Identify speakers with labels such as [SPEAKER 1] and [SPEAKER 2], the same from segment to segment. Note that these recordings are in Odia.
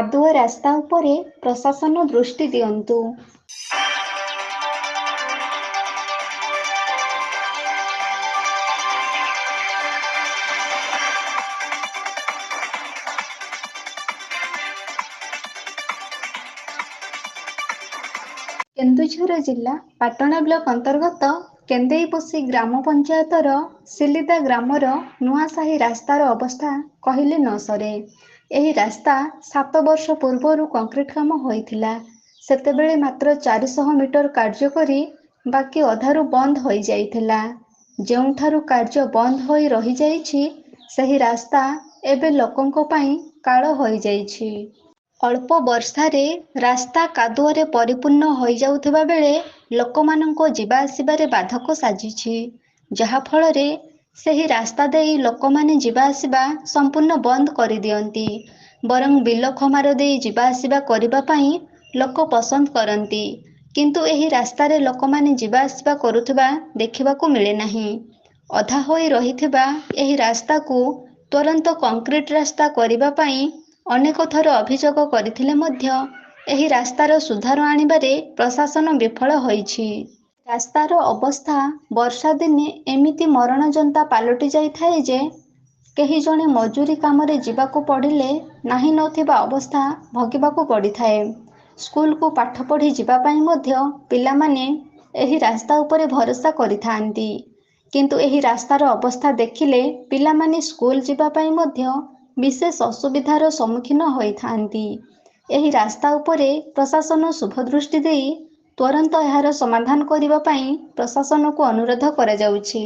[SPEAKER 1] କାଦୁଅ ରାସ୍ତା ଉପରେ ପ୍ରଶାସନ ଦୃଷ୍ଟି ଦିଅନ୍ତୁ। କେନ୍ଦୁଝର ଜିଲ୍ଲା ପାଟଣା ବ୍ଲକ ଅନ୍ତର୍ଗତ କେନ୍ଦେଇପୋଷି ଗ୍ରାମ ପଞ୍ଚାୟତର ସିଲିଦା ଗ୍ରାମର ନୂଆସାହି ରାସ୍ତାର ଅବସ୍ଥା କହିଲେ ନ ସରେ। ଏହି ରାସ୍ତା 7 ବର୍ଷ ପୂର୍ବରୁ କଂକ୍ରିଟ କାମ ହୋଇଥିଲା। ସେତେବେଳେ ମାତ୍ର 400 ମିଟର କାର୍ଯ୍ୟ କରି ବାକି ଅଧାରୁ ବନ୍ଦ ହୋଇଯାଇଥିଲା। ଯେଉଁଠାରୁ କାର୍ଯ୍ୟ ବନ୍ଦ ହୋଇ ରହିଯାଇଛି ସେହି ରାସ୍ତା ଏବେ ଲୋକଙ୍କ ପାଇଁ କାଳ ହୋଇଯାଇଛି। ଅଳ୍ପ ବର୍ଷାରେ ରାସ୍ତା କାଦୁଅରେ ପରିପୂର୍ଣ୍ଣ ହୋଇଯାଉଥିବା ବେଳେ ଲୋକମାନଙ୍କ ଯିବା ଆସିବାରେ ବାଧକ ସାଜିଛି, ଯାହାଫଳରେ ସେହି ରାସ୍ତା ଦେଇ ଲୋକମାନେ ଯିବା ଆସିବା ସମ୍ପୂର୍ଣ୍ଣ ବନ୍ଦ କରିଦିଅନ୍ତି। ବରଂ ବିଲ ଖମାର ଦେଇ ଯିବା ଆସିବା କରିବା ପାଇଁ ଲୋକ ପସନ୍ଦ କରନ୍ତି, କିନ୍ତୁ ଏହି ରାସ୍ତାରେ ଲୋକମାନେ ଯିବା ଆସିବା କରୁଥିବା ଦେଖିବାକୁ ମିଳେ ନାହିଁ। ଅଧା ହୋଇ ରହିଥିବା ଏହି ରାସ୍ତାକୁ ତୁରନ୍ତ କଂକ୍ରିଟ ରାସ୍ତା କରିବା ପାଇଁ ଅନେକ ଥର ଅଭିଯୋଗ କରିଥିଲେ ମଧ୍ୟ ଏହି ରାସ୍ତାର ସୁଧାର ଆଣିବାରେ ପ୍ରଶାସନ ବିଫଳ ହୋଇଛି। ରାସ୍ତାର ଅବସ୍ଥା ବର୍ଷା ଦିନେ ଏମିତି ମରଣଜନ୍ତା ପାଲଟି ଯାଇଥାଏ ଯେ କେହି ଜଣେ ମଜୁରୀ କାମରେ ଯିବାକୁ ପଡ଼ିଲେ ନାହିଁ ନଥିବା ଅବସ୍ଥା ଭୋଗିବାକୁ ପଡ଼ିଥାଏ। ସ୍କୁଲକୁ ପାଠ ପଢ଼ି ଯିବା ପାଇଁ ମଧ୍ୟ ପିଲାମାନେ ଏହି ରାସ୍ତା ଉପରେ ଭରସା କରିଥାନ୍ତି, କିନ୍ତୁ ଏହି ରାସ୍ତାର ଅବସ୍ଥା ଦେଖିଲେ ପିଲାମାନେ ସ୍କୁଲ ଯିବା ପାଇଁ ମଧ୍ୟ ବିଶେଷ ଅସୁବିଧାର ସମ୍ମୁଖୀନ ହୋଇଥାନ୍ତି। ଏହି ରାସ୍ତା ଉପରେ ପ୍ରଶାସନ ଶୁଭ ଦୃଷ୍ଟି ଦେଇ ତୁରନ୍ତ ଏହାର ସମାଧାନ କରିବା ପାଇଁ ପ୍ରଶାସନକୁ ଅନୁରୋଧ କରାଯାଉଛି।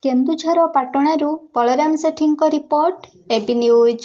[SPEAKER 1] କେନ୍ଦୁଝର ପାଟଣାରୁ ବଳରାମ ସେଠୀଙ୍କ ରିପୋର୍ଟ, এবি ନ୍ୟୁଜ।